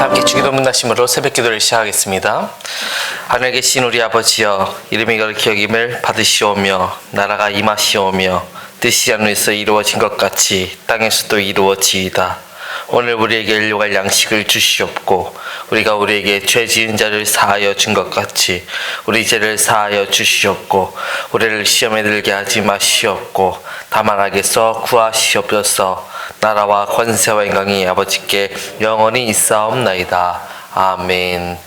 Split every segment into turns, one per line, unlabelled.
함께 주기도 문나심으로 새벽 기도를 시작하겠습니다. 하늘에 계신 우리 아버지여, 이름이 거룩히 여김을 받으시오며 나라가 임하시오며 뜻이 하늘에서 이루어진 것 같이 땅에서도 이루어지이다. 오늘 우리에게 일용할 양식을 주시옵고 우리가 우리에게 죄 지은 자를 사하여 준 것 같이 우리 죄를 사하여 주시옵고 우리를 시험에 들게 하지 마시옵고 다만 악에서 구하시옵소서. 나라와 권세와 영광이 아버지께 영원히 있사옵나이다. 아멘.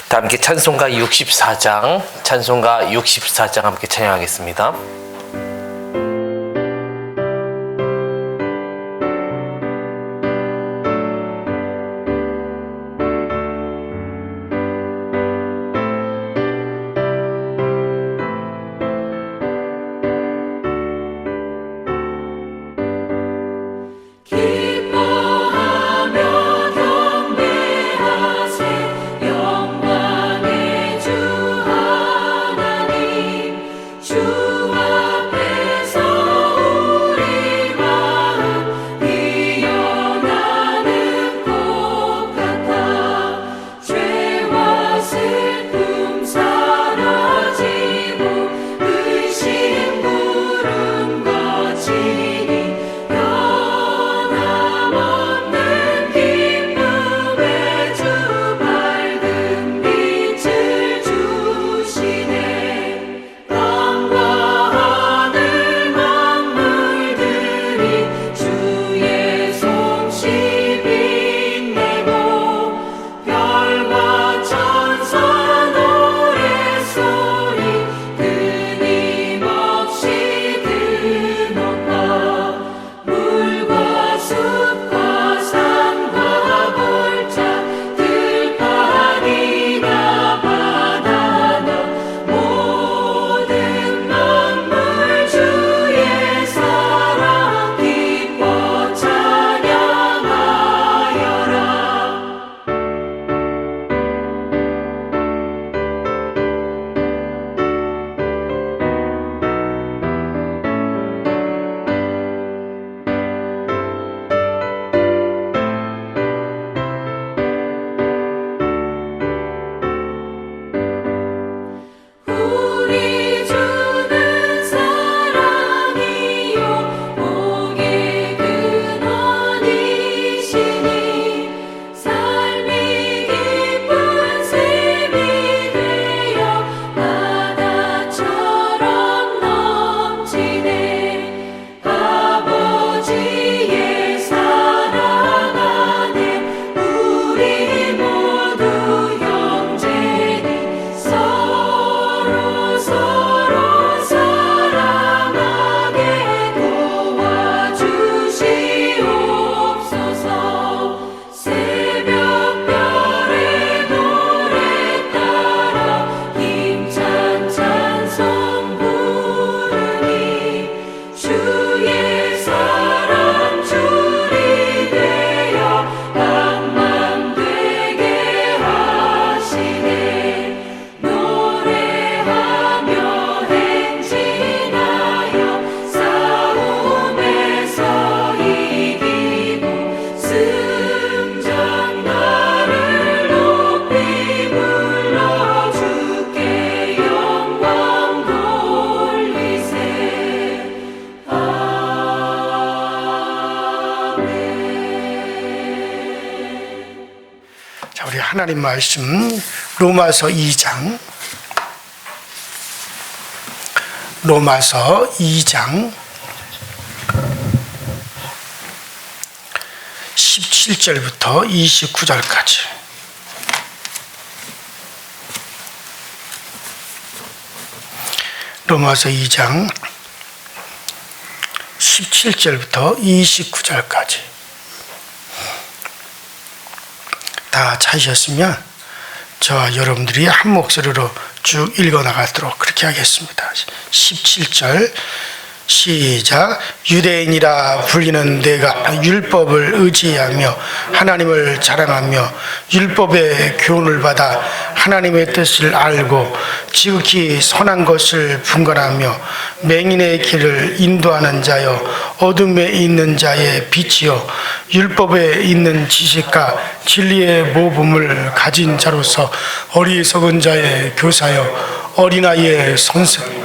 다 함께 찬송가 64장 함께 찬양하겠습니다.
우리 하나님 말씀 로마서 2장 17절부터 29절까지 로마서 2장 17절부터 29절까지 다 찾으셨으면 저와 여러분들이 한 목소리로 쭉 읽어나가도록 그렇게 하겠습니다. 17절 시작. 유대인이라 불리는 내가 율법을 의지하며 하나님을 자랑하며 율법의 교훈을 받아 하나님의 뜻을 알고 지극히 선한 것을 분간하며 맹인의 길을 인도하는 자여 어둠에 있는 자의 빛이여 율법에 있는 지식과 진리의 모범을 가진 자로서 어리석은 자의 교사여 어린아이의 선생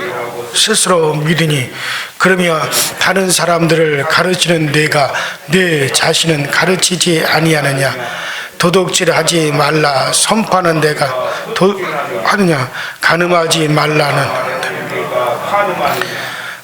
스스로 믿으니 그러면 다른 사람들을 가르치는 내가 내 자신은 가르치지 아니하느냐. 도둑질하지 말라 선포하는 내가 하느냐. 간음하지 말라는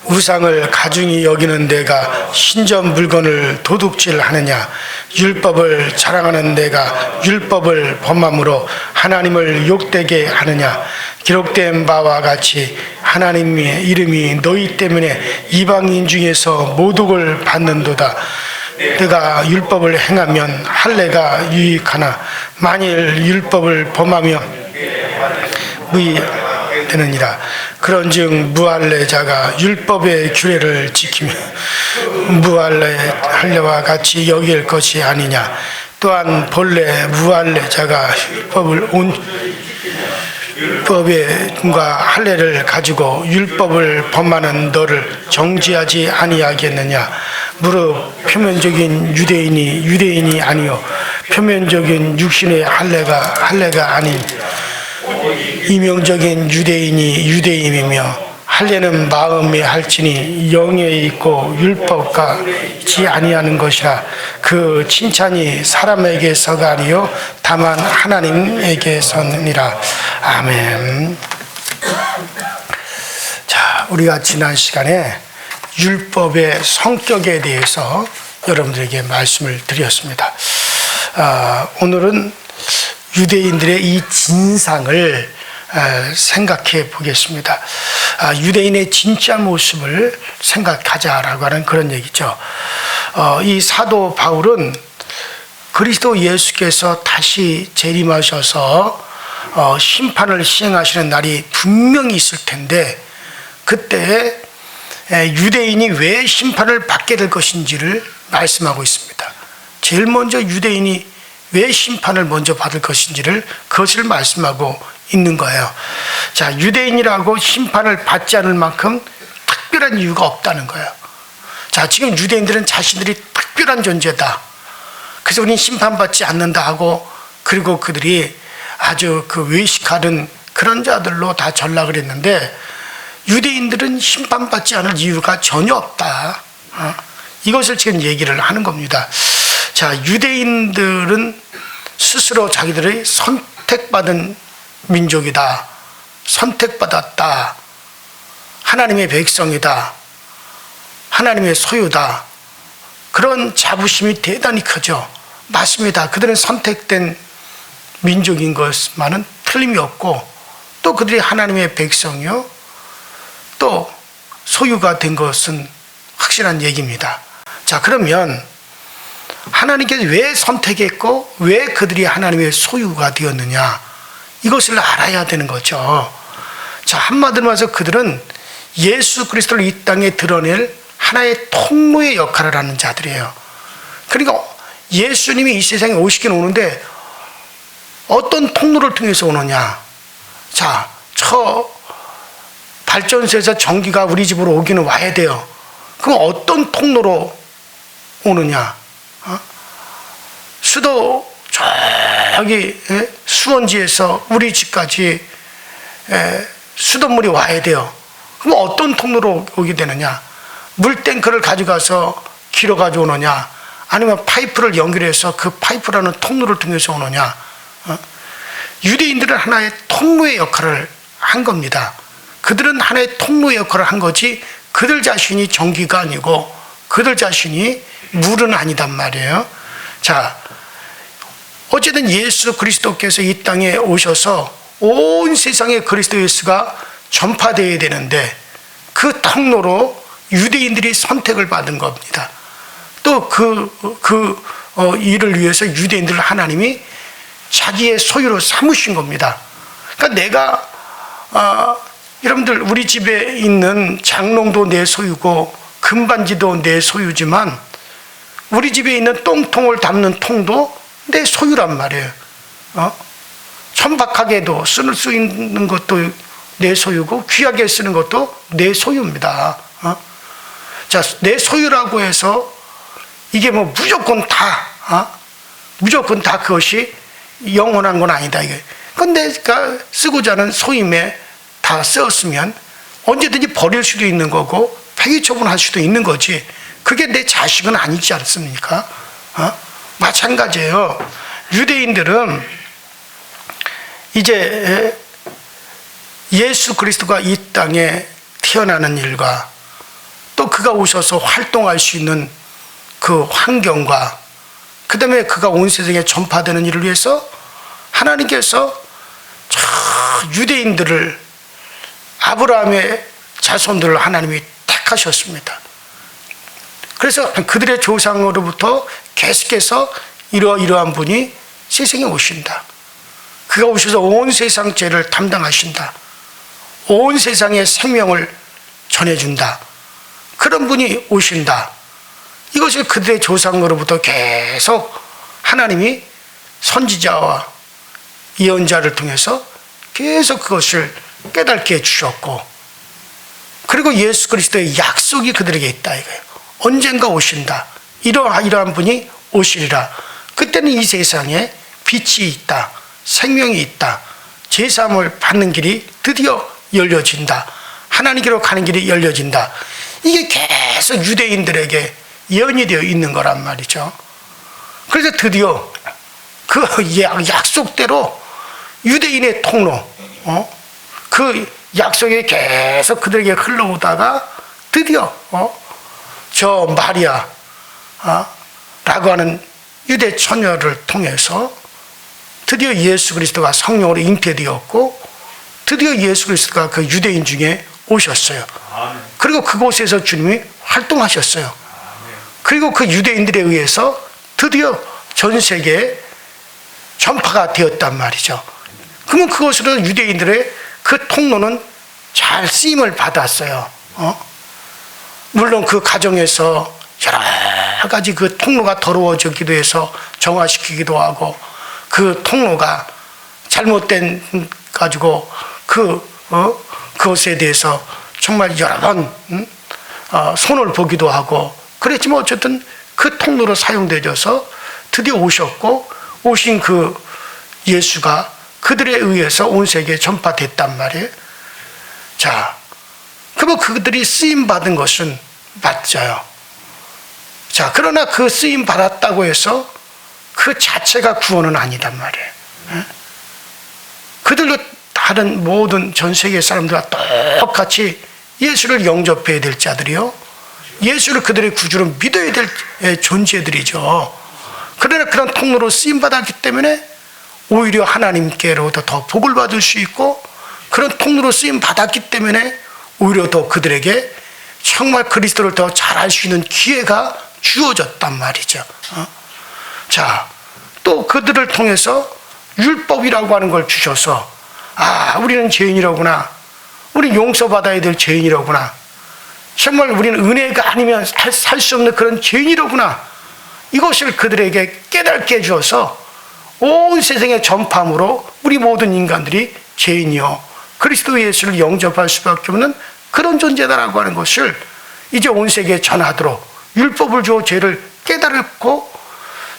우상을 가중히 여기는 내가 신전 물건을 도둑질하느냐. 율법을 자랑하는 내가 율법을 범함으로 하나님을 욕되게 하느냐. 기록된 바와 같이 하나님의 이름이 너희 때문에 이방인 중에서 모독을 받는도다. 내가 율법을 행하면 할례가 유익하나 만일 율법을 범하면 무익되느니라. 그런즉 무할례자가 율법의 규례를 지키며 무할례와 같이 여길 것이 아니냐. 또한 본래 무할례자가 율법과 할례를 가지고 율법을 범하는 너를 정죄하지 아니하겠느냐. 무릇 표면적인 유대인이 아니요 표면적인 육신의 할례가 아닌 이명적인 유대인이 유대인이며 할례는 마음에 할지니 영에 있고 율법과 있지 아니하는 것이라. 그 칭찬이 사람에게서가 아니요 다만 하나님에게서니라. 아멘. 자, 우리가 지난 시간에 율법의 성격에 대해서 여러분들에게 말씀을 드렸습니다. 오늘은 유대인들의 이 진상을 생각해 보겠습니다. 유대인의 진짜 모습을 생각하자라고 하는 그런 얘기죠. 이 사도 바울은 그리스도 예수께서 다시 재림하셔서 심판을 시행하시는 날이 분명히 있을 텐데 그때 유대인이 왜 심판을 받게 될 것인지를 말씀하고 있습니다. 제일 먼저 유대인이 왜 심판을 먼저 받을 것인지를 그것을 말씀하고 있는 거예요. 자, 유대인이라고 심판을 받지 않을 만큼 특별한 이유가 없다는 거예요. 자, 지금 유대인들은 자신들이 특별한 존재다. 그래서 우리는 심판받지 않는다 하고 그리고 그들이 아주 그 외식하는 그런 자들로 다 전락을 했는데 유대인들은 심판받지 않을 이유가 전혀 없다. 이것을 지금 얘기를 하는 겁니다. 자, 유대인들은 스스로 자기들의 선택받은 민족이다. 선택받았다. 하나님의 백성이다. 하나님의 소유다. 그런 자부심이 대단히 크죠. 맞습니다. 그들은 선택된 민족인 것만은 틀림이 없고 또 그들이 하나님의 백성이요 또 소유가 된 것은 확실한 얘기입니다. 자, 그러면 하나님께서 왜 선택했고 왜 그들이 하나님의 소유가 되었느냐, 이것을 알아야 되는 거죠. 자, 한마디로 말해서 그들은 예수 그리스도를 이 땅에 드러낼 하나의 통로의 역할을 하는 자들이에요. 그러니까 예수님이 이 세상에 오시긴 오는데 어떤 통로를 통해서 오느냐. 자, 저 발전소에서 전기가 우리 집으로 오기는 와야 돼요. 그럼 어떤 통로로 오느냐. 수도 저기 수원지에서 우리 집까지 수돗물이 와야 돼요. 그럼 어떤 통로로 오게 되느냐. 물탱크를 가져가서 길어 가지고 오느냐, 아니면 파이프를 연결해서 그 파이프라는 통로를 통해서 오느냐. 유대인들은 하나의 통로의 역할을 한 겁니다. 그들은 하나의 통로의 역할을 한 거지 그들 자신이 전기가 아니고 그들 자신이 물은 아니단 말이에요. 자, 어쨌든 예수 그리스도께서 이 땅에 오셔서 온 세상에 그리스도 예수가 전파되어야 되는데 그 통로로 유대인들이 선택을 받은 겁니다. 또 그 일을 위해서 유대인들을 하나님이 자기의 소유로 삼으신 겁니다. 그러니까 내가 여러분들 우리 집에 있는 장롱도 내 소유고 금반지도 내 소유지만 우리 집에 있는 똥통을 담는 통도 내 소유란 말이에요. 천박하게도 쓸 수 있는 것도 내 소유고 귀하게 쓰는 것도 내 소유입니다. 자, 내 소유라고 해서 이게 뭐 무조건 다 그것이 영원한 건 아니다. 이게. 근데 내가 쓰고자 하는 소임에 다 쓰었으면 언제든지 버릴 수도 있는 거고 폐기처분할 수도 있는 거지. 그게 내 자식은 아니지 않습니까? 마찬가지예요. 유대인들은 이제 예수 그리스도가 이 땅에 태어나는 일과 또 그가 오셔서 활동할 수 있는 그 환경과 그 다음에 그가 온 세상에 전파되는 일을 위해서 하나님께서 저 유대인들을 아브라함의 자손들을 하나님이 택하셨습니다. 그래서 그들의 조상으로부터 계속해서 이러한 분이 세상에 오신다. 그가 오셔서 온 세상 죄를 담당하신다. 온 세상의 생명을 전해준다. 그런 분이 오신다. 이것을 그들의 조상으로부터 계속 하나님이 선지자와 예언자를 통해서 계속 그것을 깨닫게 해주셨고, 그리고 예수 그리스도의 약속이 그들에게 있다 이거예요. 언젠가 오신다. 이러한 분이 오시리라. 그때는 이 세상에 빛이 있다. 생명이 있다. 제사함을 받는 길이 드디어 열려진다. 하나님께로 가는 길이 열려진다. 이게 계속 유대인들에게 예언이 되어 있는 거란 말이죠. 그래서 드디어 그 약속대로 유대인의 통로, 그 약속이 계속 그들에게 흘러오다가 드디어 저 마리아 라고 하는 유대 처녀를 통해서 드디어 예수 그리스도가 성령으로 잉태되었고, 드디어 예수 그리스도가 그 유대인 중에 오셨어요. 그리고 그곳에서 주님이 활동하셨어요. 그리고 그 유대인들에 의해서 드디어 전 세계에 전파가 되었단 말이죠. 그러면 그것으로 유대인들의 그 통로는 잘 쓰임을 받았어요. 물론 그 가정에서 여러 가지 그 통로가 더러워지기도 해서 정화시키기도 하고, 그 통로가 잘못된 가지고 그것에 대해서 정말 여러 번 손을 보기도 하고 그랬지만 어쨌든 그 통로로 사용되어서 드디어 오셨고, 오신 그 예수가 그들에 의해서 온 세계에 전파됐단 말이에요. 자, 그럼 그들이 쓰임 받은 것은 맞아요. 자, 그러나 그 쓰임 받았다고 해서 그 자체가 구원은 아니단 말이에요. 그들도 다른 모든 전 세계 사람들과 똑같이 예수를 영접해야 될 자들이요, 예수를 그들의 구주로 믿어야 될 존재들이죠. 그러나 그런 통로로 쓰임받았기 때문에 오히려 하나님께로부터 더 복을 받을 수 있고, 그런 통로로 쓰임받았기 때문에 오히려 더 그들에게 정말 그리스도를 더 잘 알 수 있는 기회가 주어졌단 말이죠. 자, 또 그들을 통해서 율법이라고 하는 걸 주셔서, 우리는 죄인이라구나, 우리는 용서받아야 될 죄인이라구나, 정말 우리는 은혜가 아니면 살 수 없는 그런 죄인이라구나, 이것을 그들에게 깨닫게 해주어서 온 세상에 전파함으로 우리 모든 인간들이 죄인이요 그리스도 예수를 영접할 수밖에 없는 그런 존재다라고 하는 것을 이제 온 세계에 전하도록 율법을 주어 죄를 깨달고,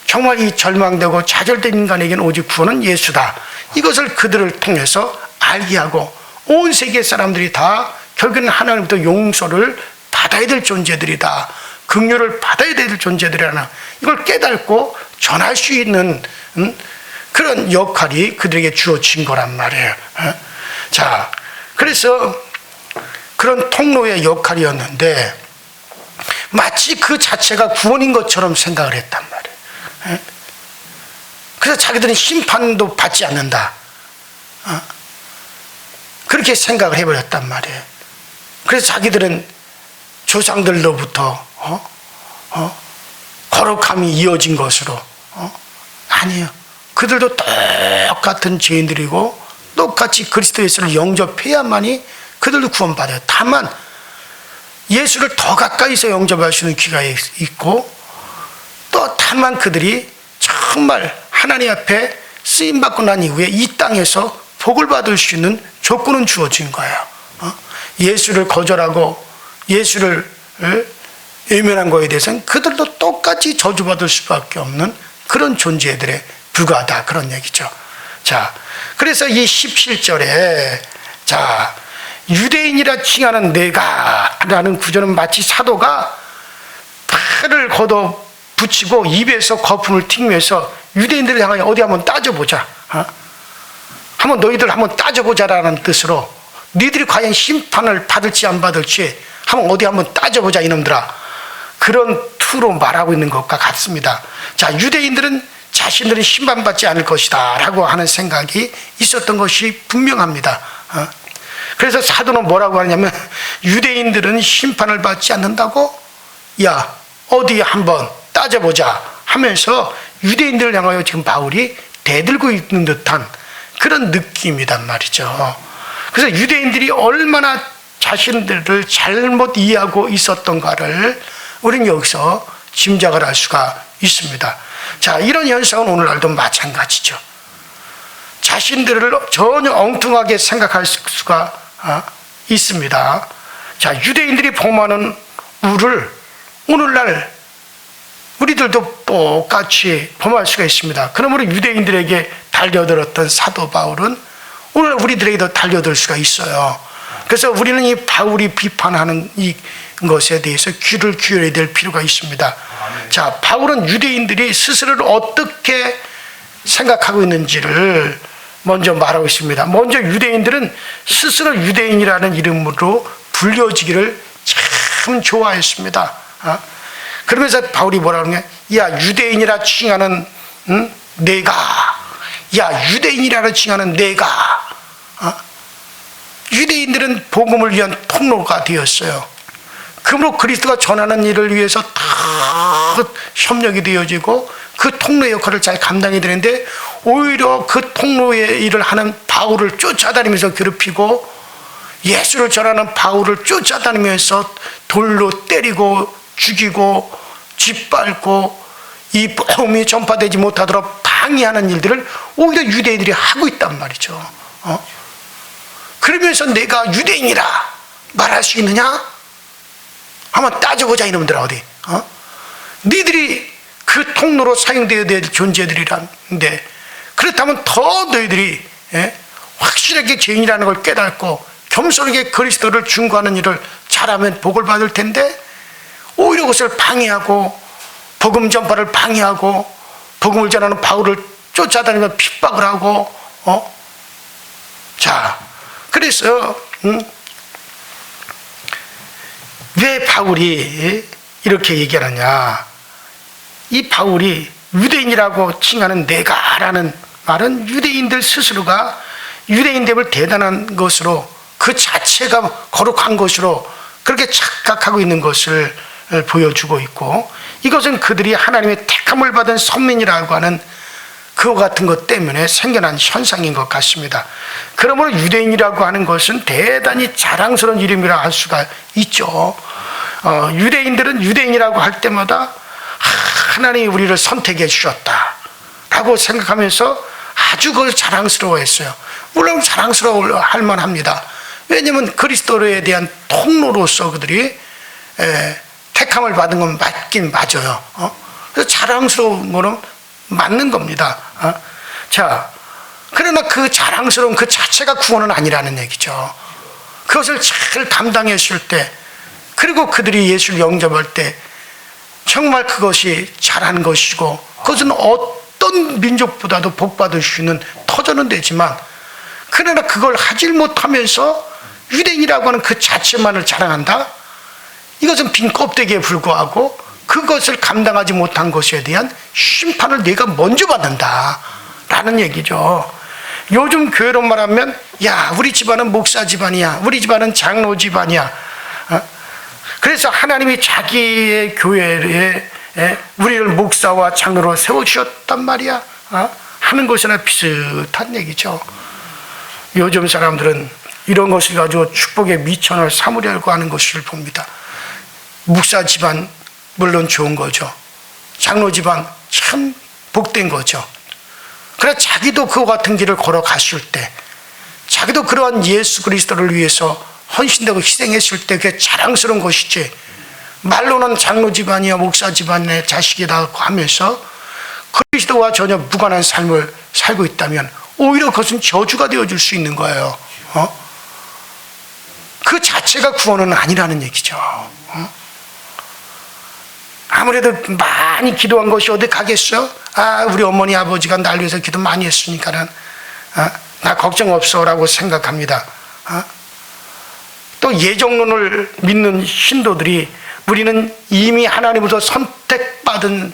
정말 이 절망되고 좌절된 인간에게는 오직 구원은 예수다, 이것을 그들을 통해서 알게 하고, 온 세계 사람들이 다 결국은 하나님부터 용서를 받아야 될 존재들이다, 긍휼을 받아야 될 존재들이라는 이걸 깨닫고 전할 수 있는 그런 역할이 그들에게 주어진 거란 말이에요. 자, 그래서 그런 통로의 역할이었는데 마치 그 자체가 구원인 것처럼 생각을 했단 말이에요. 그래서 자기들은 심판도 받지 않는다, 그렇게 생각을 해버렸단 말이에요. 그래서 자기들은 조상들로부터 거룩함이 이어진 것으로, 아니에요. 그들도 똑같은 죄인들이고 똑같이 그리스도 예수를 영접해야만이 그들도 구원받아요. 다만 예수를 더 가까이서 영접할 수 있는 기회가 있고, 또 다만 그들이 정말 하나님 앞에 쓰임받고 난 이후에 이 땅에서 복을 받을 수 있는 조건은 주어진 거예요. 예수를 거절하고 예수를 외면한 거에 대해서는 그들도 똑같이 저주받을 수밖에 없는 그런 존재들에 불과하다, 그런 얘기죠. 자, 그래서 이 17절에 자, 유대인이라 칭하는 내가 라는 구절은 마치 사도가 팔을 걷어 붙이고 입에서 거품을 튀기면서 유대인들을 향하여 어디 한번 따져보자, 한번 너희들 한번 따져보자라는 뜻으로, 너희들이 과연 심판을 받을지 안 받을지 한번 어디 한번 따져보자 이놈들아, 그런 투로 말하고 있는 것과 같습니다. 자, 유대인들은 자신들이 심판받지 않을 것이다 라고 하는 생각이 있었던 것이 분명합니다. 그래서 사도는 뭐라고 하냐면, 유대인들은 심판을 받지 않는다고? 야, 어디 한번 따져보자 하면서 유대인들을 향하여 지금 바울이 대들고 있는 듯한 그런 느낌이란 말이죠. 그래서 유대인들이 얼마나 자신들을 잘못 이해하고 있었던가를 우리는 여기서 짐작을 할 수가 있습니다. 자, 이런 현상은 오늘날도 마찬가지죠. 자신들을 전혀 엉뚱하게 생각할 수가 있습니다. 자, 유대인들이 범하는 우를 오늘날 우리들도 똑같이 범할 수가 있습니다. 그러므로 유대인들에게 달려들었던 사도 바울은 오늘 우리들에게도 달려들 수가 있어요. 그래서 우리는 이 바울이 비판하는 이 것에 대해서 귀를 기울여야 될 필요가 있습니다. 자, 바울은 유대인들이 스스로를 어떻게 생각하고 있는지를 먼저 말하고 있습니다. 먼저 유대인들은 스스로 유대인이라는 이름으로 불려지기를 참 좋아했습니다. 그러면서 바울이 뭐라고 하냐? 야, 유대인이라 칭하는 내가, 야, 유대인이라 칭하는 내가. 유대인들은 복음을 위한 통로가 되었어요. 그러므로 그리스도가 전하는 일을 위해서 다 협력이 되어지고 그 통로의 역할을 잘 감당해야 되는데, 오히려 그 통로의 일을 하는 바울을 쫓아다니면서 괴롭히고, 예수를 전하는 바울을 쫓아다니면서 돌로 때리고 죽이고 짓밟고 이 복음이 전파되지 못하도록 방해하는 일들을 오히려 유대인들이 하고 있단 말이죠. 그러면서 내가 유대인이라 말할 수 있느냐? 한번 따져보자 이놈들아. 어디 너희들이 그 통로로 사용되어야 될 존재들이란데, 그렇다면 더 너희들이 확실하게 죄인이라는 걸 깨닫고 겸손하게 그리스도를 중고하는 일을 잘하면 복을 받을 텐데, 오히려 그것을 방해하고 복음 전파를 방해하고 복음을 전하는 바울을 쫓아다니며 핍박을 하고 자, 그래서 왜 바울이 이렇게 얘기하느냐? 이 바울이 유대인이라고 칭하는 내가라는 말은 유대인들 스스로가 유대인됨을 대단한 것으로, 그 자체가 거룩한 것으로 그렇게 착각하고 있는 것을 보여주고 있고, 이것은 그들이 하나님의 택함을 받은 선민이라고 하는 그와 같은 것 때문에 생겨난 현상인 것 같습니다. 그러므로 유대인이라고 하는 것은 대단히 자랑스러운 이름이라 할 수가 있죠. 유대인들은 유대인이라고 할 때마다 하나님이 우리를 선택해 주셨다라고 생각하면서 아주 그걸 자랑스러워했어요. 물론 자랑스러워할 만합니다. 왜냐하면 그리스도에 대한 통로로서 그들이 택함을 받은 건 맞긴 맞아요. 그래서 자랑스러운 거는 맞는 겁니다. 자, 그러나 그 자랑스러운 그 자체가 구원은 아니라는 얘기죠. 그것을 잘 감당했을 때, 그리고 그들이 예수를 영접할 때 정말 그것이 잘한 것이고, 그것은 어떤 민족보다도 복받을 수 있는 터전은 되지만, 그러나 그걸 하질 못하면서 유대인이라고 하는 그 자체만을 자랑한다? 이것은 빈 껍데기에 불과하고 그것을 감당하지 못한 것에 대한 심판을 내가 먼저 받는다 라는 얘기죠. 요즘 교회로 말하면, 야, 우리 집안은 목사 집안이야, 우리 집안은 장로 집안이야. 그래서 하나님이 자기의 교회에 우리를 목사와 장로로 세워주셨단 말이야 하는 것이나 비슷한 얘기죠. 요즘 사람들은 이런 것을 가지고 축복의 미천을 삼으려고 하는 것을 봅니다. 목사 집안 물론 좋은 거죠. 장로 집안 참 복된 거죠. 그래 자기도 그와 같은 길을 걸어갔을 때, 자기도 그러한 예수 그리스도를 위해서 헌신되고 희생했을 때 그게 자랑스러운 것이지, 말로는 장로 집안이야 목사 집안의 자식이라고 하면서 그리스도와 전혀 무관한 삶을 살고 있다면 오히려 그것은 저주가 되어줄 수 있는 거예요. 그 자체가 구원은 아니라는 얘기죠. 아무래도 많이 기도한 것이 어디 가겠어? 우리 어머니 아버지가 날 위해서 기도 많이 했으니까는 나 걱정 없어라고 생각합니다. 또 예정론을 믿는 신도들이 우리는 이미 하나님으로부터 선택받은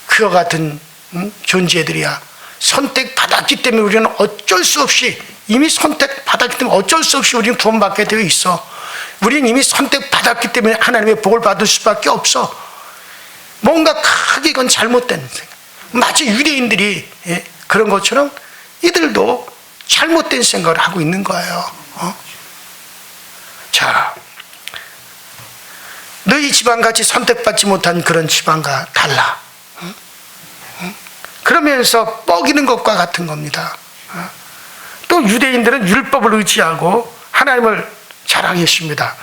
그와 같은 존재들이야. 선택받았기 때문에 우리는 어쩔 수 없이, 이미 선택받았기 때문에 어쩔 수 없이 우리는 구원받게 되어 있어. 우리는 이미 선택받았기 때문에 하나님의 복을 받을 수밖에 없어. 뭔가 크게 이건 잘못된 생각. 마치 유대인들이 그런 것처럼 이들도 잘못된 생각을 하고 있는 거예요. 자, 너희 집안같이 선택받지 못한 그런 집안과 달라. 그러면서 뻐기는 것과 같은 겁니다. 또 유대인들은 율법을 의지하고 하나님을 자랑했습니다.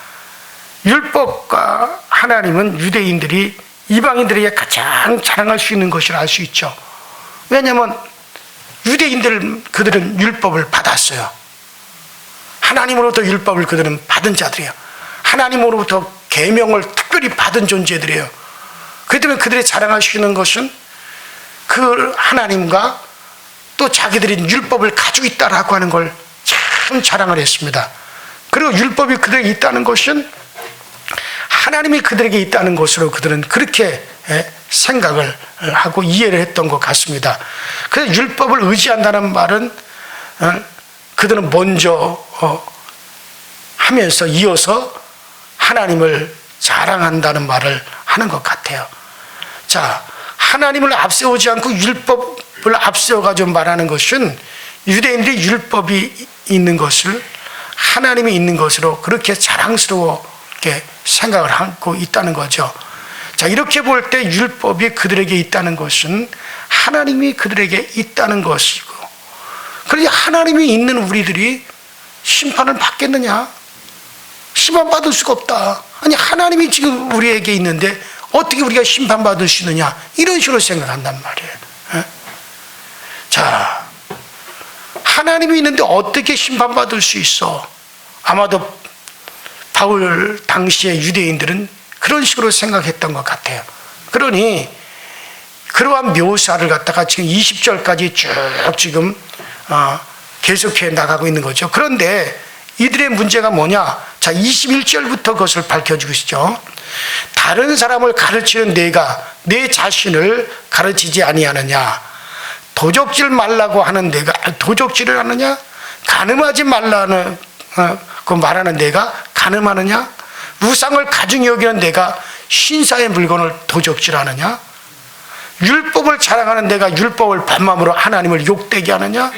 율법과 하나님은 유대인들이 이방인들에게 가장 자랑할 수 있는 것이라 알 수 있죠. 왜냐하면 그들은 율법을 받았어요. 하나님으로부터 율법을 그들은 받은 자들이에요. 하나님으로부터 계명을 특별히 받은 존재들이에요. 그렇기 때문에 그들이 자랑할 수 있는 것은 그 하나님과 또 자기들이 율법을 가지고 있다라고 하는 걸 참 자랑을 했습니다. 그리고 율법이 그들에게 있다는 것은 하나님이 그들에게 있다는 것으로 그들은 그렇게 생각을 하고 이해를 했던 것 같습니다. 그래서 율법을 의지한다는 말은 그들은 먼저 하면서 이어서 하나님을 자랑한다는 말을 하는 것 같아요. 자, 하나님을 앞세우지 않고 율법을 앞세워가지고 말하는 것은 유대인들이 율법이 있는 것을 하나님이 있는 것으로 그렇게 자랑스러웠게 생각을 하고 있다는 거죠. 자, 이렇게 볼 때 율법이 그들에게 있다는 것은 하나님이 그들에게 있다는 것이고, 그러니 하나님이 있는 우리들이 심판을 받겠느냐? 심판받을 수가 없다. 아니, 하나님이 지금 우리에게 있는데 어떻게 우리가 심판받을 수 있느냐? 이런 식으로 생각한단 말이에요. 자, 하나님이 있는데 어떻게 심판받을 수 있어? 아마도 바울 당시의 유대인들은 그런 식으로 생각했던 것 같아요. 그러니 그러한 묘사를 갖다가 지금 20절까지 쭉 지금 계속해 나가고 있는 거죠. 그런데 이들의 문제가 뭐냐? 자, 21절부터 그것을 밝혀주고 있죠. 다른 사람을 가르치는 내가 내 자신을 가르치지 아니하느냐? 도적질 말라고 하는 내가 도적질을 하느냐? 간음하지 말라는 그 말하는 내가 간음하느냐? 우상을 가증히 여기는 내가 신사의 물건을 도적질하느냐? 율법을 자랑하는 내가 율법을 반마음으로 하나님을 욕되게 하느냐?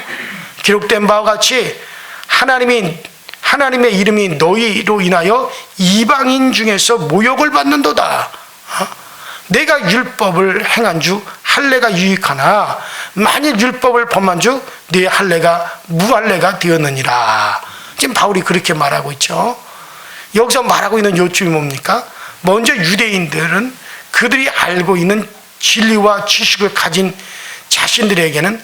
기록된 바와 같이 하나님의 이름이 너희로 인하여 이방인 중에서 모욕을 받는도다. 내가 율법을 행한 주 할례가 유익하나 만일 율법을 범한 주 네 할례가 무할례가 되었느니라. 지금 바울이 그렇게 말하고 있죠. 여기서 말하고 있는 요점이 뭡니까? 먼저 유대인들은 그들이 알고 있는 진리와 지식을 가진 자신들에게는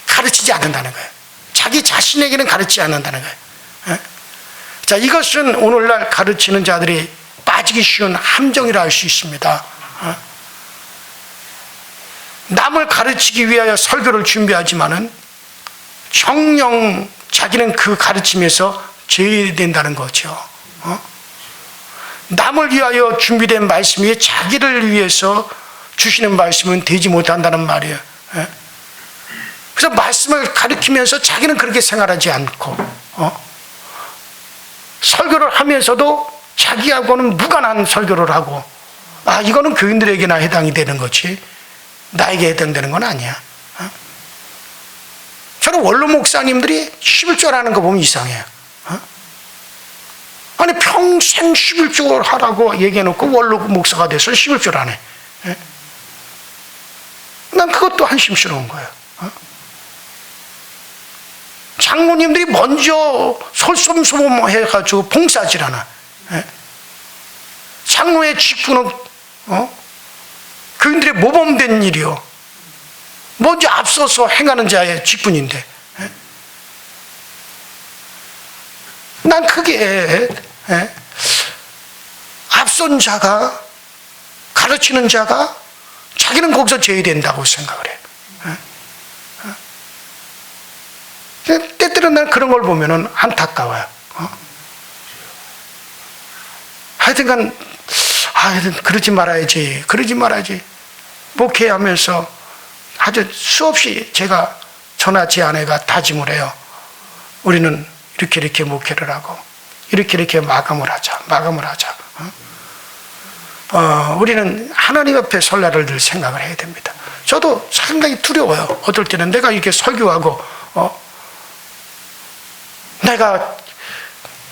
가르치지 않는다는 거예요. 자기 자신에게는 가르치지 않는다는 거예요. 자, 이것은 오늘날 가르치는 자들이 빠지기 쉬운 함정이라 할 수 있습니다. 남을 가르치기 위하여 설교를 준비하지만은 정녕 자기는 그 가르침에서 제외된다는 거죠. 남을 위하여 준비된 말씀이 자기를 위해서 주시는 말씀은 되지 못한다는 말이에요. 그래서 말씀을 가르치면서 자기는 그렇게 생활하지 않고 설교를 하면서도 자기하고는 무관한 설교를 하고, 이거는 교인들에게나 해당이 되는 거지 나에게 해당되는 건 아니야. 저는 원로 목사님들이 11절 하는 거 보면 이상해요. 아니 평생 11조를 하라고 얘기해놓고 원로 목사가 돼서 11조를 안 해. 예? 난 그것도 한심스러운 거예요. 장로님들이 먼저 솔선수범해가지고 봉사질 않아. 예? 장로의 직분은 그인들의 모범된 일이요. 먼저 앞서서 행하는 자의 직분인데. 예? 난 그게 앞선 자가 가르치는 자가 자기는 거기서 제외된다고 생각을 해요. 때때로 난 그런 걸 보면은 안타까워요. 하여튼간 그러지 말아야지, 그러지 말아야지. 목회하면서 아주 수없이 제가 저나 제 아내가 다짐을 해요. 우리는 이렇게 목회를 하고 이렇게 마감을 하자. 우리는 하나님 앞에 설 날을 늘 생각을 해야 됩니다. 저도 상당히 두려워요. 어떨 때는 내가 이렇게 설교하고 내가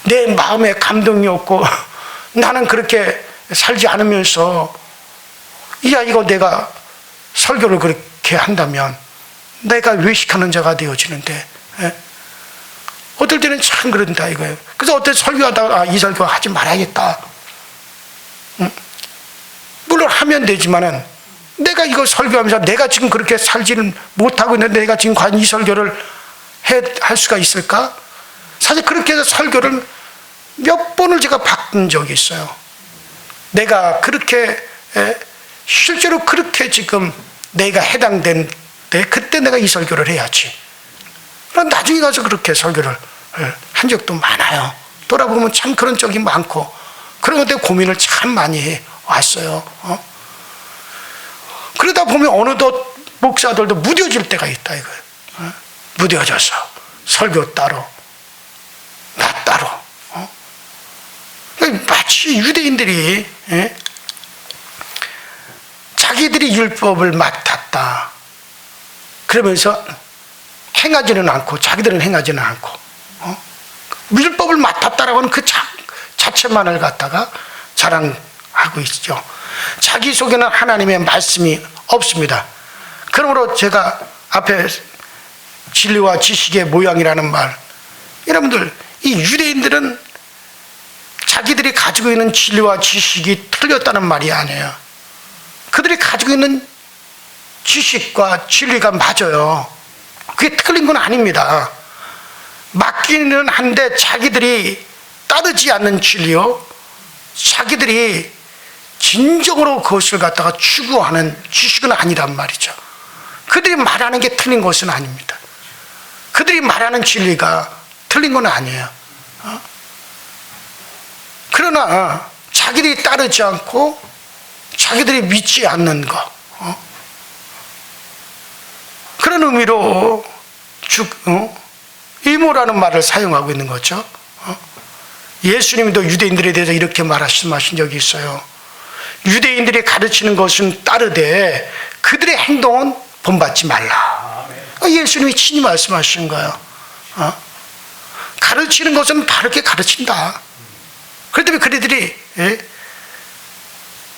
내 마음에 감동이 없고 나는 그렇게 살지 않으면서 이거 내가 설교를 그렇게 한다면 내가 외식하는 자가 되어지는데, 어떨 때는 참 그런다 이거예요. 그래서 어떤 설교하다가 이 설교 하지 말아야겠다. 물론 하면 되지만은 내가 이거 설교하면서 내가 지금 그렇게 살지는 못하고 있는데 내가 지금 과연 이 설교를 할 수가 있을까? 사실 그렇게 해서 설교를 몇 번을 제가 바꾼 적이 있어요. 내가 그렇게 실제로 그렇게 지금 내가 해당된 때 그때 내가 이 설교를 해야지. 그럼 나중에 가서 그렇게 설교를 한 적도 많아요. 돌아보면 참 그런 적이 많고 그런 것에 고민을 참 많이 해 왔어요. 그러다 보면 어느덧 목사들도 무뎌질 때가 있다 이거예요. 무뎌져서 설교 따로 나 따로. 마치 유대인들이 자기들이 율법을 맡았다 그러면서 행하지는 않고 자기들은 행하지는 않고 율법을 맡았다라고 하는 그 자체만을 갖다가 자랑하고 있죠. 자기 속에는 하나님의 말씀이 없습니다. 그러므로 제가 앞에 진리와 지식의 모양이라는 말, 여러분들 이 유대인들은 자기들이 가지고 있는 진리와 지식이 틀렸다는 말이 아니에요. 그들이 가지고 있는 지식과 진리가 맞아요. 그게 틀린 건 아닙니다. 맞기는 한데 자기들이 따르지 않는 진리요, 자기들이 진정으로 그것을 갖다가 추구하는 지식은 아니란 말이죠. 그들이 말하는 게 틀린 것은 아닙니다. 그들이 말하는 진리가 틀린 건 아니에요. 그러나 자기들이 따르지 않고 자기들이 믿지 않는 것, 그런 의미로 이모라는 말을 사용하고 있는 거죠. 예수님도 유대인들에 대해서 이렇게 말씀하신 적이 있어요. 유대인들이 가르치는 것은 따르되 그들의 행동은 본받지 말라. 예수님이 친히 말씀하신 거예요. 가르치는 것은 바르게 가르친다. 그렇기 때문에 그들이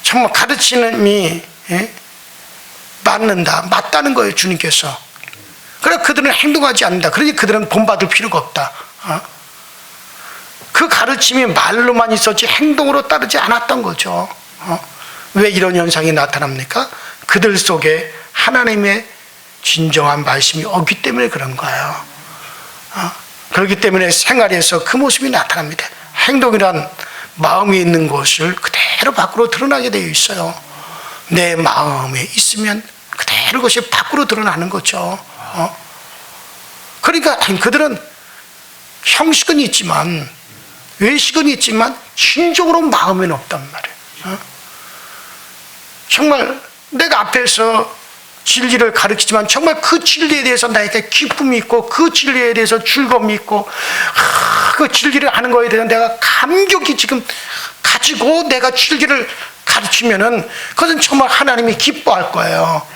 정말 가르침이 맞다는 거예요, 주님께서. 그래서 그들은 행동하지 않는다. 그러니 그들은 본받을 필요가 없다. 그 가르침이 말로만 있었지 행동으로 따르지 않았던 거죠. 왜 이런 현상이 나타납니까? 그들 속에 하나님의 진정한 말씀이 없기 때문에 그런 거예요. 그렇기 때문에 생활에서 그 모습이 나타납니다. 행동이란 마음에 있는 것을 그대로 밖으로 드러나게 되어 있어요. 내 마음에 있으면 그대로 그것이 밖으로 드러나는 거죠. 그러니까 그들은 형식은 있지만 외식은 있지만 진정으로 마음에는 없단 말이에요. 정말 내가 앞에서 진리를 가르치지만 정말 그 진리에 대해서 나에게 기쁨이 있고 그 진리에 대해서 즐거움이 있고 그 진리를 아는 거에 대해서 내가 감격이 지금 가지고 내가 진리를 가르치면은 그것은 정말 하나님이 기뻐할 거예요.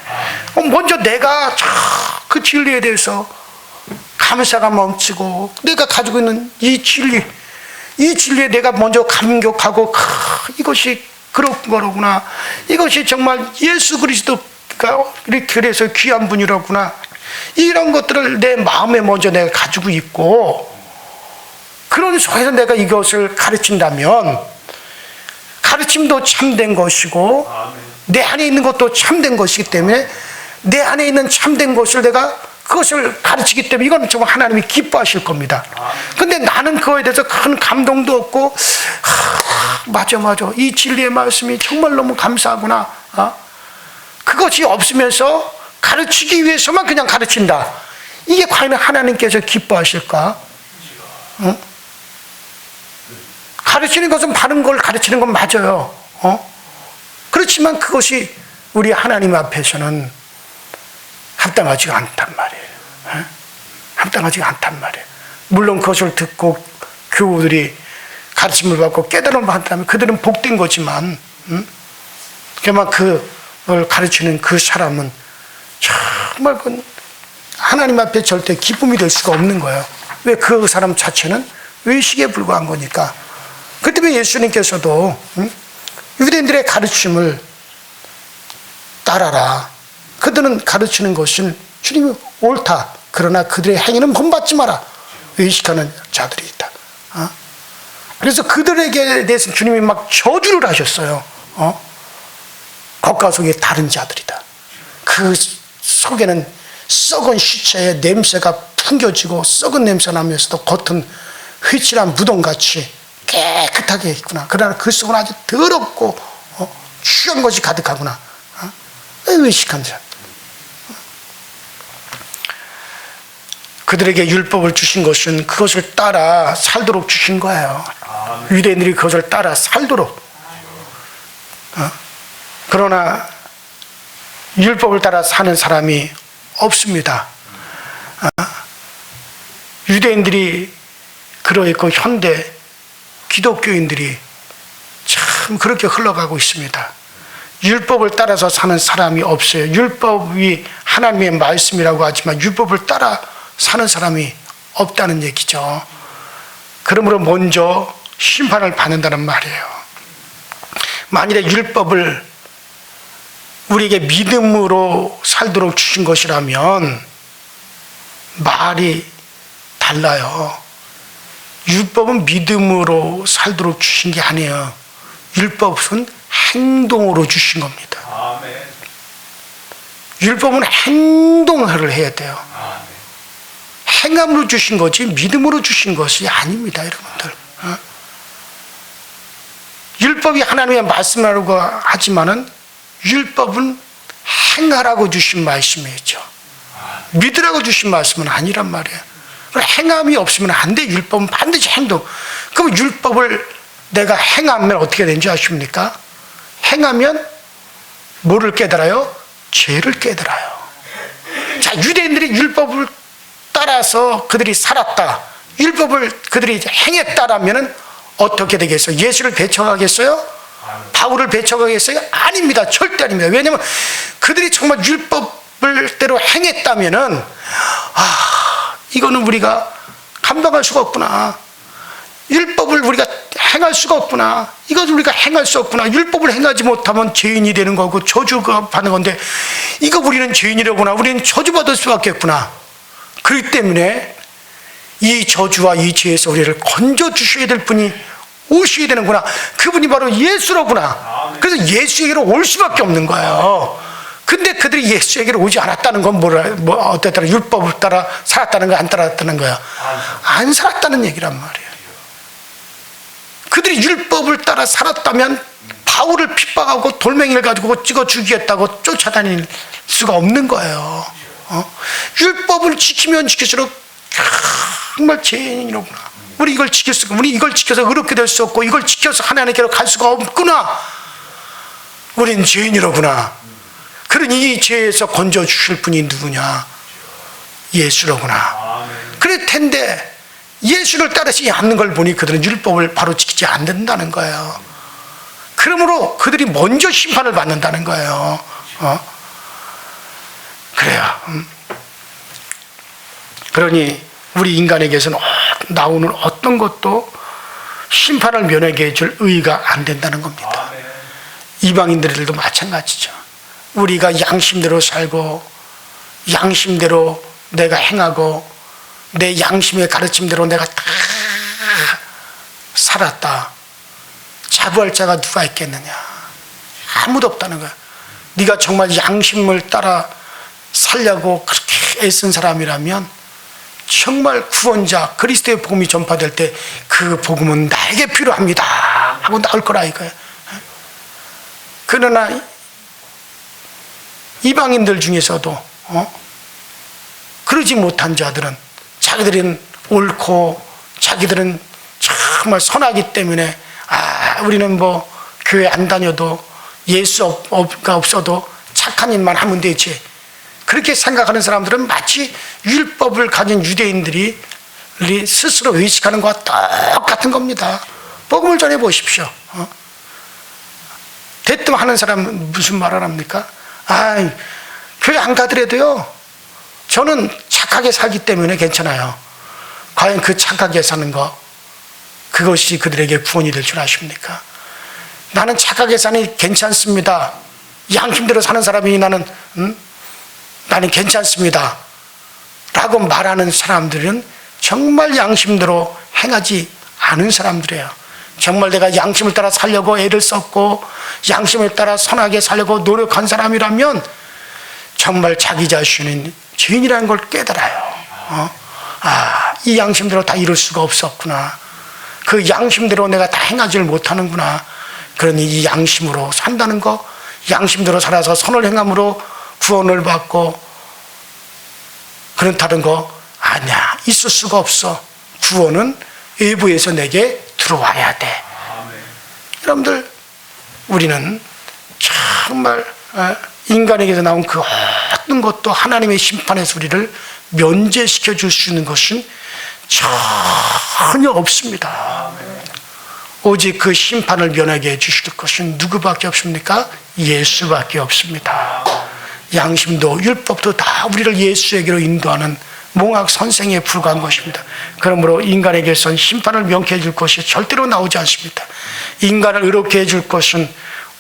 먼저 내가 그 진리에 대해서 감사가 멈추고 내가 가지고 있는 이 진리, 이 진리에 내가 먼저 감격하고 이것이 그런 거로구나. 이것이 정말 예수 그리스도가 이렇게 그래서 귀한 분이로구나. 이런 것들을 내 마음에 먼저 내가 가지고 있고 그런 속에서 내가 이것을 가르친다면 가르침도 참된 것이고 내 안에 있는 것도 참된 것이기 때문에 내 안에 있는 참된 것을 내가 그것을 가르치기 때문에 이건 정말 하나님이 기뻐하실 겁니다. 근데 나는 그거에 대해서 큰 감동도 없고 맞아 이 진리의 말씀이 정말 너무 감사하구나. 그것이 없으면서 가르치기 위해서만 그냥 가르친다. 이게 과연 하나님께서 기뻐하실까? 가르치는 것은 바른 걸 가르치는 건 맞아요. 그렇지만 그것이 우리 하나님 앞에서는 합당하지가 않단 말이에요. 합당하지가 않단 말이에요. 물론 그것을 듣고 교우들이 가르침을 받고 깨달음을 받다면 그들은 복된 거지만 그만 그걸 가르치는 그 사람은 정말 그 하나님 앞에 절대 기쁨이 될 수가 없는 거예요. 왜? 그 사람 자체는 의식에 불과한 거니까. 그 때문에 예수님께서도 유대인들의 가르침을 따라라. 그들은 가르치는 것은 주님이 옳다. 그러나 그들의 행위는 본받지 마라. 의식하는 자들이 있다. 그래서 그들에게 대해서 주님이 막 저주를 하셨어요. 겉과 속이 다른 자들이다. 그 속에는 썩은 시체의 냄새가 풍겨지고 썩은 냄새 나면서도 겉은 휘칠한 무덤같이 깨끗하게 있구나. 그러나 그 속은 아주 더럽고 취한 것이 가득하구나. 의식한 자. 그들에게 율법을 주신 것은 그것을 따라 살도록 주신 거예요. 유대인들이 그것을 따라 살도록. 그러나 율법을 따라 사는 사람이 없습니다. 유대인들이 그러했고 현대 기독교인들이 참 그렇게 흘러가고 있습니다. 율법을 따라서 사는 사람이 없어요. 율법이 하나님의 말씀이라고 하지만 율법을 따라 사는 사람이 없다는 얘기죠. 그러므로 먼저 심판을 받는다는 말이에요. 만일에 율법을 우리에게 믿음으로 살도록 주신 것이라면 말이 달라요. 율법은 믿음으로 살도록 주신 게 아니에요. 율법은 행동으로 주신 겁니다.
아멘.
율법은 행동을 해야 돼요.
아멘.
행함으로 주신 거지 믿음으로 주신 것이 아닙니다, 여러분들. 율법이 하나님의 말씀이라고 하지만은 율법은 행하라고 주신 말씀이죠. 믿으라고 주신 말씀은 아니란 말이에요. 행함이 없으면 안 돼. 율법은 반드시 행동. 그럼 율법을 내가 행하면 어떻게 되는지 아십니까? 행하면 뭐를 깨달아요? 죄를 깨달아요. 자, 유대인들이 율법을 따라서 그들이 살았다. 율법을 그들이 행했다라면 어떻게 되겠어요? 예수를 배척하겠어요? 바울을 배척하겠어요? 아닙니다. 절대 아닙니다. 왜냐하면 그들이 정말 율법을 대로 행했다면은 이거는 우리가 감당할 수가 없구나. 율법을 우리가 행할 수가 없구나. 이것을 우리가 행할 수 없구나. 율법을 행하지 못하면 죄인이 되는 거고 저주가 받는 건데 이거 우리는 죄인이라구나. 우리는 저주받을 수밖에 없구나. 그렇기 때문에 이 저주와 이 죄에서 우리를 건져주셔야 될 분이 오셔야 되는구나. 그분이 바로 예수로구나. 그래서 예수에게로 올 수밖에 없는 거예요. 근데 그들이 예수에게로 오지 않았다는 건 어땠더라? 율법을 따라 살았다는 거야? 안 따랐다는 거야? 안 살았다는 얘기란 말이에요. 그들이 율법을 따라 살았다면 바울을 핍박하고 돌멩이를 가지고 찍어 죽이겠다고 쫓아다닐 수가 없는 거예요. 율법을 지키면 지킬수록 정말 죄인이로구나. 우리 이걸 지킬 수, 우리 이걸 지켜서 의롭게 될 수 없고 이걸 지켜서 하나님께로 갈 수가 없구나. 우린 죄인이로구나. 그러니 이 죄에서 건져주실 분이 누구냐? 예수로구나. 그럴 텐데 예수를 따르지 않는 걸 보니 그들은 율법을 바로 지키지 않는다는 거예요. 그러므로 그들이 먼저 심판을 받는다는 거예요. 그래요. 그러니 우리 인간에게서는 나오는 어떤 것도 심판을 면하게 해줄 의가 안 된다는 겁니다. 이방인들도 마찬가지죠. 우리가 양심대로 살고 양심대로 내가 행하고 내 양심의 가르침대로 내가 다 살았다. 자부할 자가 누가 있겠느냐? 아무도 없다는 거야. 네가 정말 양심을 따라 살려고 그렇게 애쓴 사람이라면 정말 구원자 그리스도의 복음이 전파될 때 그 복음은 나에게 필요합니다 하고 나올 거라 이거야. 그러나 이방인들 중에서도 그러지 못한 자들은 자기들은 옳고 자기들은 정말 선하기 때문에 우리는 뭐 교회 안 다녀도 예수가 없어도 착한 일만 하면 되지, 그렇게 생각하는 사람들은 마치 율법을 가진 유대인들이 스스로 외식하는 것과 똑같은 겁니다. 복음을 전해 보십시오. 대뜸 하는 사람은 무슨 말을 합니까? 교회 안 가더라도요 저는 착하게 살기 때문에 괜찮아요. 과연 그 착하게 사는 거, 그것이 그들에게 구원이 될 줄 아십니까? 나는 착하게 사니 괜찮습니다, 양심대로 사는 사람이 나는 괜찮습니다 라고 말하는 사람들은 정말 양심대로 행하지 않은 사람들이에요. 정말 내가 양심을 따라 살려고 애를 썼고 양심을 따라 선하게 살려고 노력한 사람이라면 정말 자기 자신은 죄인이라는 걸 깨달아요. 이 양심대로 다 이룰 수가 없었구나, 그 양심대로 내가 다 행하지를 못하는구나. 그러니 이 양심으로 산다는 거, 양심대로 살아서 선을 행함으로 구원을 받고 그렇다는 거 아니야, 있을 수가 없어. 구원은 외부에서 내게 들어와야 돼. 여러분들, 우리는 정말 인간에게서 나온 그 어떤 것도 하나님의 심판에서 우리를 면제시켜 줄 수 있는 것은 전혀 없습니다. 오직 그 심판을 면하게 해주실 것은 누구밖에 없습니까? 예수밖에 없습니다. 양심도 율법도 다 우리를 예수에게로 인도하는 몽학 선생에 불과한 것입니다. 그러므로 인간에게선 심판을 명쾌 해줄 것이 절대로 나오지 않습니다. 인간을 의롭게 해줄 것은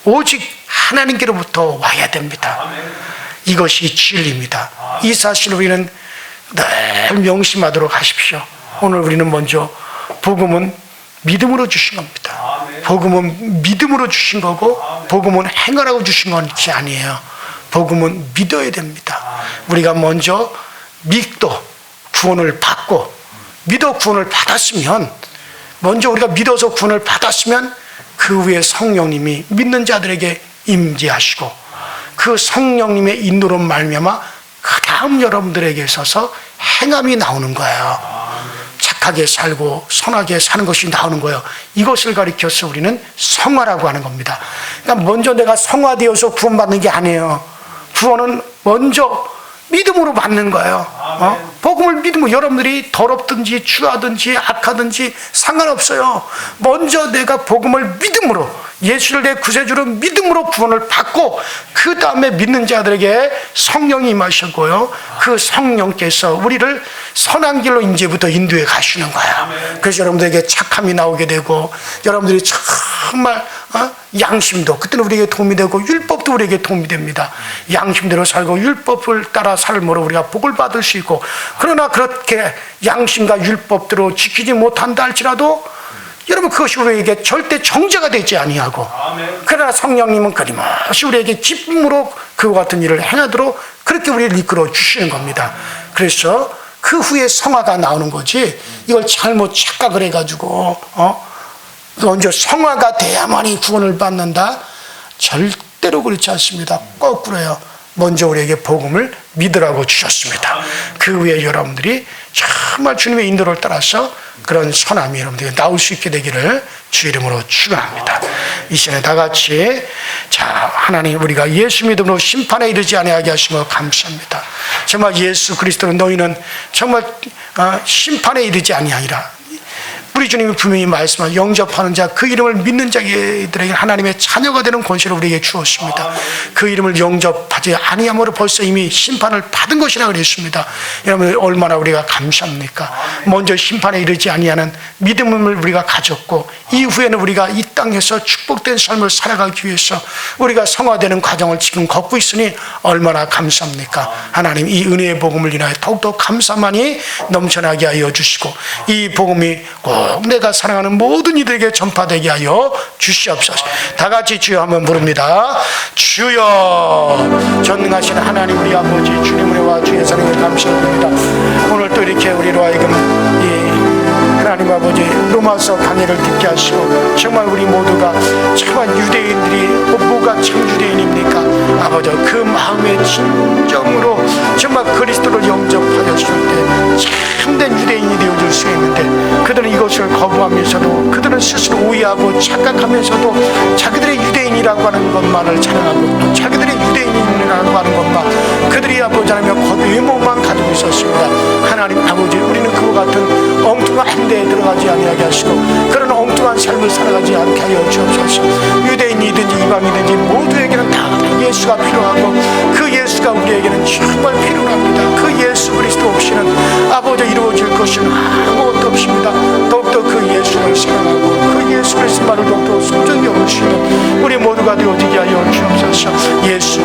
오직 하나님께로부터 와야 됩니다. 이것이 진리입니다. 이 사실을 우리는 늘 명심하도록 하십시오. 오늘 우리는 먼저 복음은 믿음으로 주신 겁니다. 복음은 믿음으로 주신 거고 복음은 행하라고 주신 것이 아니에요. 복음은 믿어야 됩니다. 우리가 먼저 믿고 구원을 받고 믿어 구원을 받았으면, 먼저 우리가 믿어서 구원을 받았으면 그 후에 성령님이 믿는 자들에게 임재하시고 그 성령님의 인도로 말미암아 그 다음 여러분들에게 있어서 행함이 나오는 거예요. 착하게 살고 선하게 사는 것이 나오는 거예요. 이것을 가리켜서 우리는 성화라고 하는 겁니다. 그러니까 먼저 내가 성화되어서 구원받는 게 아니에요. 구원은 먼저 믿음으로 받는 거예요. 복음을 믿으면 여러분들이 더럽든지 추하든지 악하든지 상관없어요. 먼저 내가 복음을 믿음으로, 예수를 내 구세주로 믿음으로 구원을 받고 그 다음에 믿는 자들에게 성령이 임하셨고요, 그 성령께서 우리를 선한 길로 이제부터 인도해 가시는 거예요. 그래서 여러분들에게 착함이 나오게 되고 여러분들이 정말 양심도 그때는 우리에게 도움이 되고 율법도 우리에게 도움이 됩니다. 양심대로 살고 율법을 따라 삶으로 우리가 복을 받을 수 있고, 그러나 그렇게 양심과 율법대로 지키지 못한다 할지라도 여러분 그것이 우리에게 절대 정죄가 되지 아니하고, 그러나 성령님은 끊임없이 우리에게 기쁨으로 그와 같은 일을 행하도록 그렇게 우리를 이끌어 주시는 겁니다. 그래서 그 후에 성화가 나오는 거지, 이걸 잘못 착각을 해가지고 먼저 성화가 돼야만이 구원을 받는다? 절대로 그렇지 않습니다. 거꾸로요. 먼저 우리에게 복음을 믿으라고 주셨습니다. 그 후에 여러분들이 정말 주님의 인도를 따라서 그런 선함이 여러분들에게 나올 수 있게 되기를 주 이름으로 축원합니다. 이 시간에 다 같이 하나님, 우리가 예수 믿음으로 심판에 이르지 아니하게 하시며 감사합니다. 정말 예수 그리스도로 너희는 정말 심판에 이르지 아니하리라. 우리 주님이 분명히 말씀하신 영접하는 자, 그 이름을 믿는 자들에게 하나님의 자녀가 되는 권세를 우리에게 주었습니다. 그 이름을 영접하지 아니함으로 벌써 이미 심판을 받은 것이라 그랬습니다. 여러분 얼마나 우리가 감사합니까? 먼저 심판에 이르지 아니하는 믿음을 우리가 가졌고 이후에는 우리가 이 땅에서 축복된 삶을 살아가기 위해서 우리가 성화되는 과정을 지금 걷고 있으니 얼마나 감사합니까? 하나님 이 은혜의 복음을 인하여 더욱더 감사만이 넘쳐나게 하여 주시고 이 복음이 꼭 내가 사랑하는 모든 이들에게 전파되게 하여 주시옵소서. 다 같이 주여 한번 부릅니다. 주여. 전능하신 하나님 우리 아버지 주님 은혜와 주의 사랑에 감사드립니다. 오늘 또 이렇게 우리로 하여금 하나님 아버지 로마서 강의를 듣게 하시고 정말 우리 모두가 정말 유대인들이 뭐가 참 유대인입니까? 아버지 그 마음의 진정으로 정말 그리스도를 영접하였을 때 참된 유대인이 되어줄 수 있는데 그들은 이것을 거부하면서도 그들은 스스로 오해하고 착각하면서도 자기들의 유대인이라고 하는 것만을 자랑하고 또 자기들의 유대인이라고 하는 것만 그들이 아버지 하나님 외모만 가지고 있었습니다. 하나님 아버지 우리는 그와 같은 엉뚱한 데에 들어가지 아니하게 하시고 그런 엉뚱한 삶을 살아가지 않게 하여 주옵소서. 유대인이든지 이방이든지 모두에게는 다 예수가 필요하고 그 예수가 우리에게는 정말 필요합니다. 그 예수 그리스도 없이는 아버지 이루어질 것은 아무것도 없습니다. 더욱더 그 예수를 사랑하고 그 예수 그리스도만을 더욱더 소중히 여기시는 우리 모두가 되어지게 하여 주옵소서. 예수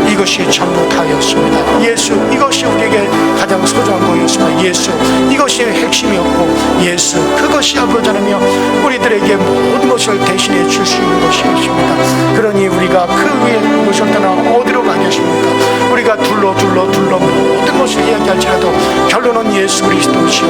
이것이 전부 다였습니다. 예수 이것이 우리에게 가장 소중한 거였습니다. 예수 이것이 핵심이었고 예수 그것이 아버지 하나며 우리들에게 모든 것을 대신해 줄 수 있는 것이었습니다. 그러니 우리가 그 위에 무엇을 떠나 어디로 가겠습니까? 우리가 둘러 모든 것을 이야기할지라도 결론은 예수 그리스도시요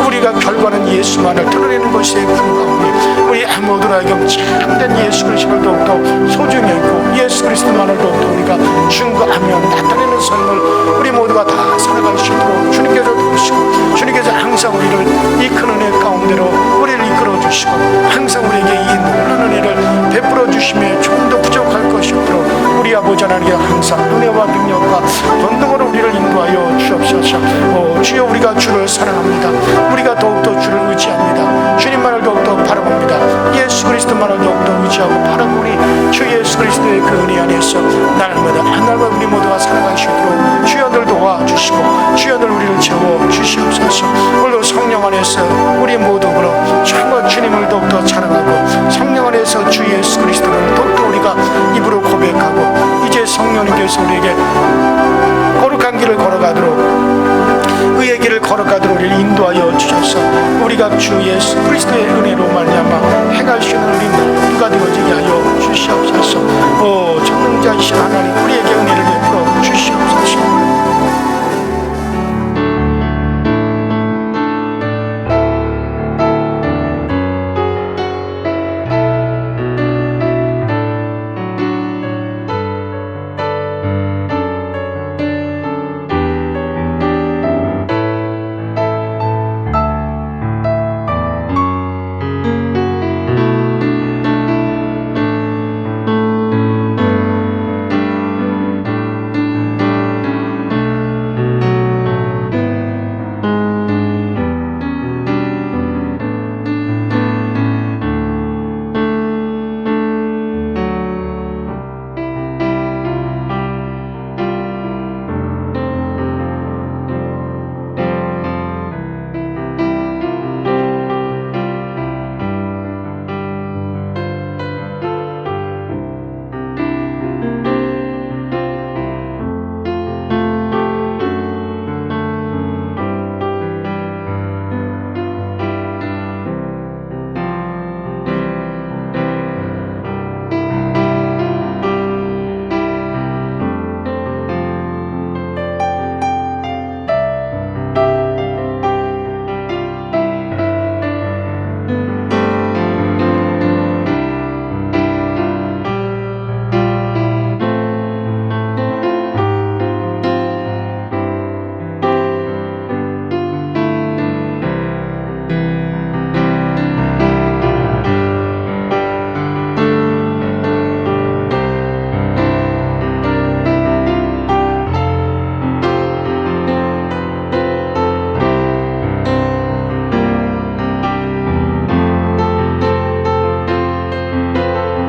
우리가 결과는 예수만을 드러내는 것에 불과하니 우리 모두가 하여금 참된 예수 그리스도를 더욱더 소중히 여기고 예수 그리스도만을 더욱더 우리가 증거하며 나타내는 삶을 우리 모두가 다 살아갈 수 있도록 주님께서 도우시고 주님께서 항상 우리를 이 큰 은혜 가운데로 우리를 이끌어 주시고 항상 우리에게 이 놀라운 은혜를 베풀어 주시며 조금 더 부족할 것이 없도록 우리 아버지 하나님께 항상 은혜와 능력과 권능으로 우리를 인도하여 주옵소서. 주여 우리가 주를 사랑합니다. 우리가 더욱더 주를 의지합니다. 주님만을 더욱더 바라봅니다. 예수 그리스도만을 더욱더 의지하고 바라보니 주 예수 그리스도의 그 은혜 안에서 날마다 우리 모두가 살아갈 수 있도록 주여들 도와주시고 주여들 우리를 채워 주시옵소서. 오늘도 성령 안에서 우리 모두로 정말 주님을 더욱더 자랑하고 성령 안에서 주 예수 그리스도를 더욱더 우리가 입으로 고백하고 이제 성령님께서 우리에게 거룩한 길을 걸어가도록 의의 길을 걸어가도록 우리를 인도하여 주셔서 우리가 주 예수 그리스도의 은혜로 말미암아 행할 수 있는 우리 모두가 되어지게 하여 주시옵소서. 전능자이신 하나님 우리에게 은혜를